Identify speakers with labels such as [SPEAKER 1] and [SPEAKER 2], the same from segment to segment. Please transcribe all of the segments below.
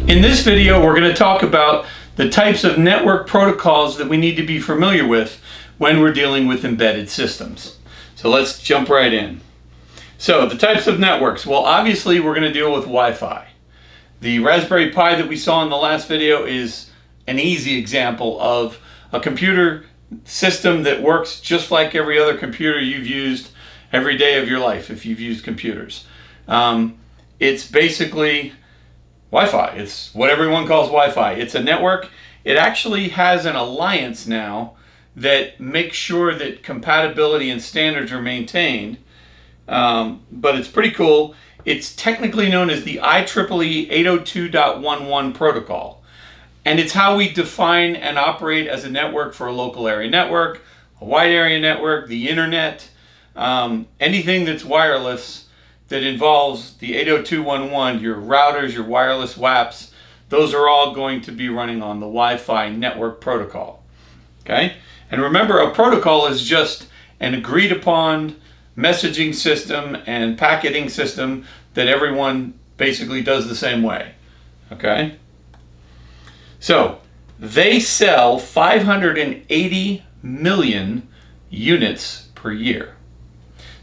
[SPEAKER 1] In this video, we're going to talk about the types of network protocols that we need to be familiar with when we're dealing with embedded systems. So let's jump right in. So the types of networks. Well, obviously we're going to deal with Wi-Fi. The Raspberry Pi that we saw in the last video is an easy example of a computer system that works just like every other computer you've used every day of your life if you've used computers. It's basically Wi-Fi. It's what everyone calls Wi-Fi. It's a network. It actually has an alliance now that makes sure that compatibility and standards are maintained. But it's pretty cool. It's technically known as the IEEE 802.11 protocol. And it's how we define and operate as a network for a local area network, a wide area network, the internet, anything that's wireless that involves the 802.11, your routers, your wireless WAPs, those are all going to be running on the Wi-Fi network protocol. Okay? And remember, a protocol is just an agreed upon messaging system and packaging system that everyone basically does the same way. Okay? So, they sell 580 million units per year.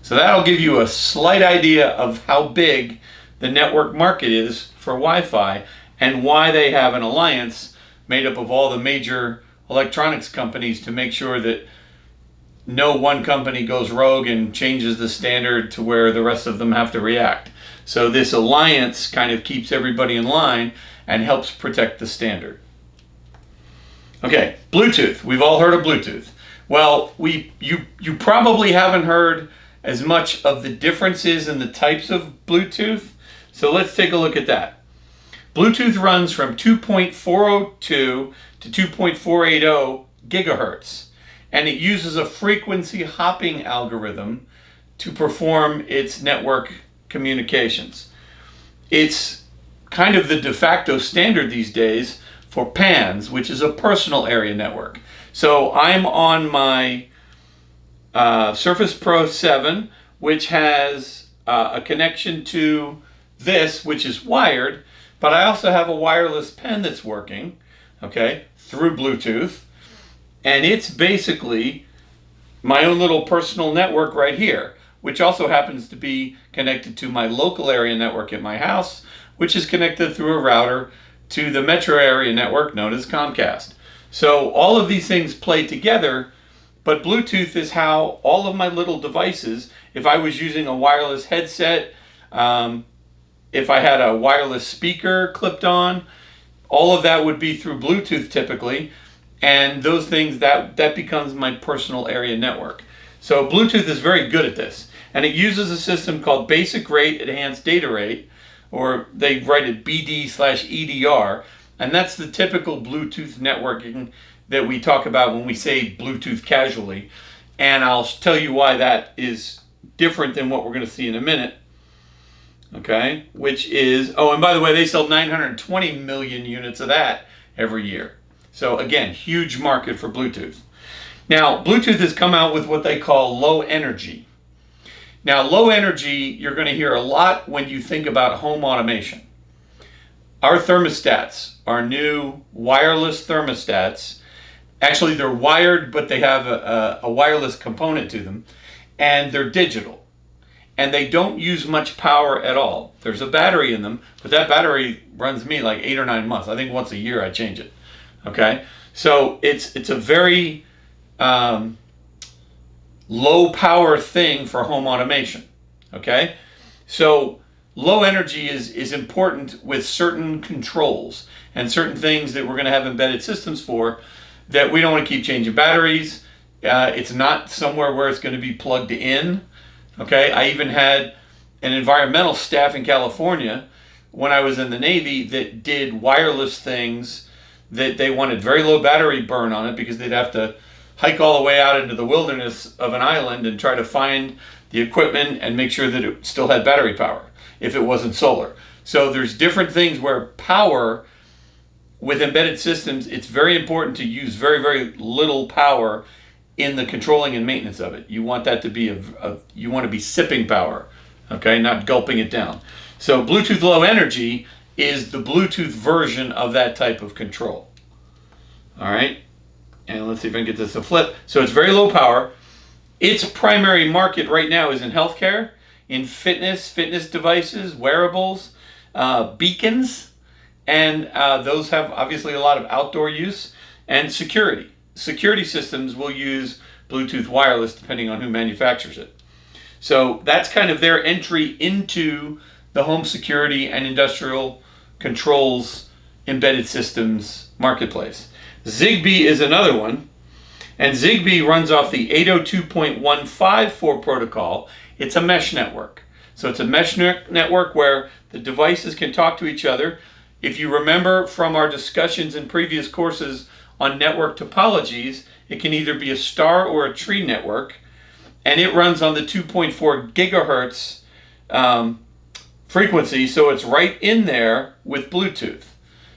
[SPEAKER 1] So that'll give you a slight idea of how big the network market is for Wi-Fi and why they have an alliance made up of all the major electronics companies to make sure that no one company goes rogue and changes the standard to where the rest of them have to react. So this alliance kind of keeps everybody in line and helps protect the standard. Okay, Bluetooth. We've all heard of Bluetooth. Well, you probably haven't heard as much of the differences in the types of Bluetooth. So let's take a look at that. Bluetooth runs from 2.402 to 2.480 gigahertz, and it uses a frequency hopping algorithm to perform its network communications. It's kind of the de facto standard these days for PANs, which is a personal area network. So I'm on my Surface Pro 7, which has a connection to this, which is wired, but I also have a wireless pen that's working, okay, through Bluetooth, and it's basically my own little personal network right here, which also happens to be connected to my local area network at my house, which is connected through a router to the metro area network known as Comcast. So all of these things play together. But Bluetooth is how all of my little devices, if I was using a wireless headset, if I had a wireless speaker clipped on, all of that would be through Bluetooth typically. And those things, that becomes my personal area network. So Bluetooth is very good at this. And it uses a system called Basic Rate Enhanced Data Rate, or they write it BD/EDR. And that's the typical Bluetooth networking that we talk about when we say Bluetooth casually. And I'll tell you why that is different than what we're going to see in a minute. Okay, which is, oh, and by the way, they sell 920 million units of that every year. So again, huge market for Bluetooth. Now, Bluetooth has come out with what they call low energy. Now, low energy, you're going to hear a lot when you think about home automation. Our thermostats, our new wireless thermostats, actually, they're wired, but they have a wireless component to them, and they're digital. And they don't use much power at all. There's a battery in them, but that battery runs me like 8 or 9 months. I think once a year I change it. Okay? So it's a very low power thing for home automation. Okay? So low energy is important with certain controls and certain things that we're going to have embedded systems for, that we don't want to keep changing batteries. It's not somewhere where it's going to be plugged in. Okay, I even had an environmental staff in California when I was in the Navy that did wireless things that they wanted very low battery burn on it because they'd have to hike all the way out into the wilderness of an island and try to find the equipment and make sure that it still had battery power if it wasn't solar. So there's different things where power with embedded systems, it's very important to use very, very little power in the controlling and maintenance of it. You want that to be you want to be sipping power, okay, not gulping it down. So Bluetooth Low Energy is the Bluetooth version of that type of control. All right, and let's see if I can get this to flip. So it's very low power. Its primary market right now is in healthcare, in fitness devices, wearables, beacons, and those have obviously a lot of outdoor use, and security. Security systems will use Bluetooth wireless depending on who manufactures it. So that's kind of their entry into the home security and industrial controls embedded systems marketplace. Zigbee is another one, and Zigbee runs off the 802.154 protocol. It's a mesh network. So it's a mesh network where the devices can talk to each other. If you remember from our discussions in previous courses on network topologies, it can either be a star or a tree network, and it runs on the 2.4 gigahertz frequency, so it's right in there with Bluetooth.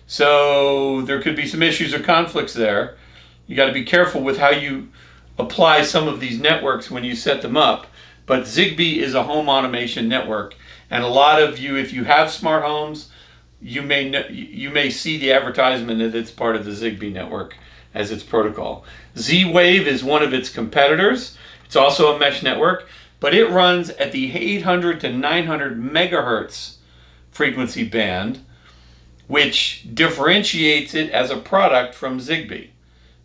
[SPEAKER 1] So there could be some issues or conflicts there. You got to be careful with how you apply some of these networks when you set them up. But Zigbee is a home automation network, and a lot of you, if you have smart homes, you may see the advertisement that it's part of the Zigbee network as its protocol. Z-Wave is one of its competitors. It's also a mesh network, but it runs at the 800 to 900 megahertz frequency band, which differentiates it as a product from Zigbee.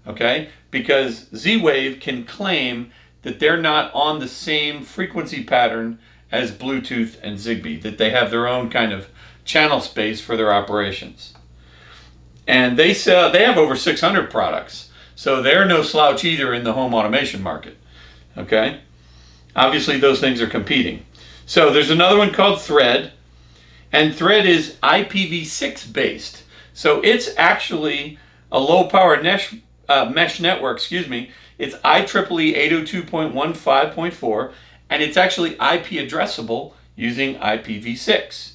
[SPEAKER 1] Okay? Because Z-Wave can claim that they're not on the same frequency pattern as Bluetooth and Zigbee, that they have their own kind of channel space for their operations. And they have over 600 products, so they're no slouch either in the home automation market. Okay? Obviously those things are competing. So there's another one called Thread, and Thread is IPv6 based. So it's actually a low power mesh network, It's IEEE 802.15.4, and it's actually IP addressable using IPv6,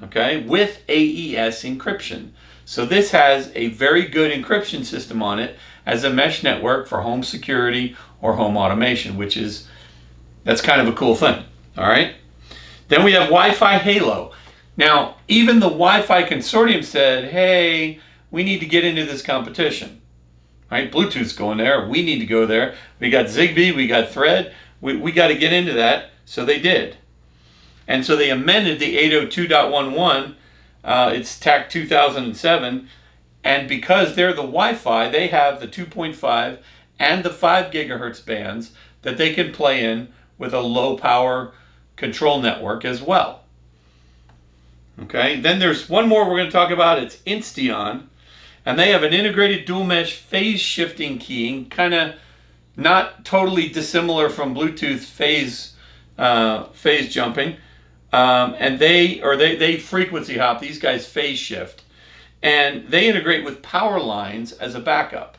[SPEAKER 1] okay, with AES encryption. So this has a very good encryption system on it as a mesh network for home security or home automation, that's kind of a cool thing, all right? Then we have Wi-Fi Halo. Now, even the Wi-Fi consortium said, hey, we need to get into this competition. Right? Bluetooth's going there. We need to go there. We got Zigbee. We got Thread. We got to get into that. So they did. And so they amended the 802.11. It's TAC 2007. And because they're the Wi-Fi, they have the 2.5 and the 5 gigahertz bands that they can play in with a low power control network as well. Okay. Then there's one more we're going to talk about. It's Insteon. And they have an integrated dual mesh phase shifting keying, kind of not totally dissimilar from Bluetooth phase jumping. And they frequency hop. These guys phase shift. And they integrate with power lines as a backup.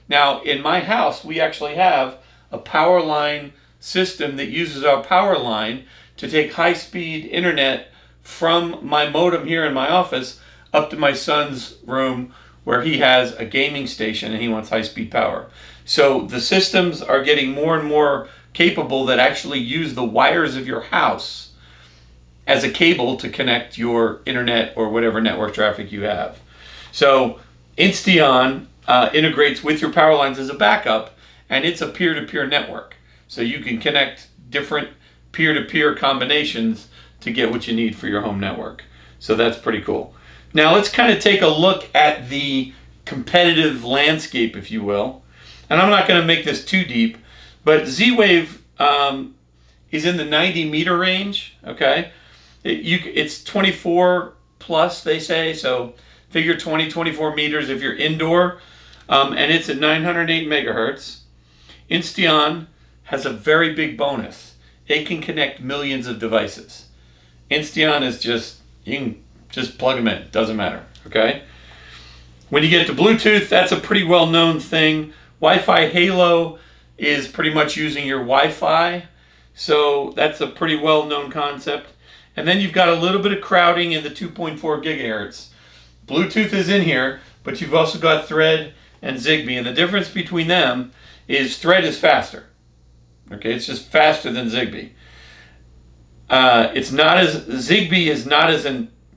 [SPEAKER 1] Now, in my house, we actually have a power line system that uses our power line to take high-speed internet from my modem here in my office up to my son's room, where he has a gaming station and he wants high-speed power. So the systems are getting more and more capable that actually use the wires of your house as a cable to connect your internet or whatever network traffic you have. So Insteon integrates with your power lines as a backup, and it's a peer-to-peer network. So you can connect different peer-to-peer combinations to get what you need for your home network. So that's pretty cool. Now let's kind of take a look at the competitive landscape, if you will. And I'm not going to make this too deep, but Z-Wave is in the 90 meter range, okay? It's 24 plus, they say, so figure 24 meters if you're indoor, and it's at 908 megahertz. Insteon has a very big bonus. It can connect millions of devices. Insteon is you can just plug them in, doesn't matter, okay? When you get to Bluetooth, that's a pretty well-known thing. Wi-Fi Halo is pretty much using your Wi-Fi, so that's a pretty well-known concept. And then you've got a little bit of crowding in the 2.4 gigahertz. Bluetooth is in here, but you've also got Thread and Zigbee, and the difference between them is Thread is faster. Okay, it's just faster than Zigbee. Zigbee is not as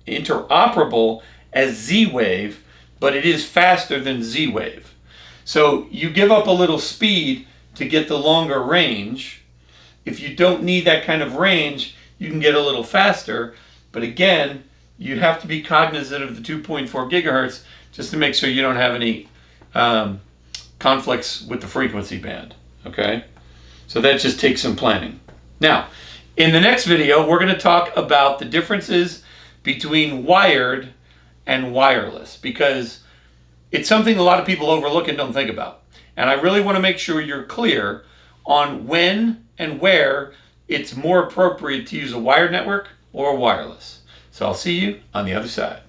[SPEAKER 1] interoperable as Z-Wave, but it is faster than Z-Wave. So you give up a little speed to get the longer range. If you don't need that kind of range, you can get a little faster. But again, you have to be cognizant of the 2.4 gigahertz just to make sure you don't have any conflicts with the frequency band. Okay? So that just takes some planning. Now, in the next video, we're going to talk about the differences between wired and wireless, because it's something a lot of people overlook and don't think about. And I really want to make sure you're clear on when and where it's more appropriate to use a wired network or a wireless. So I'll see you on the other side.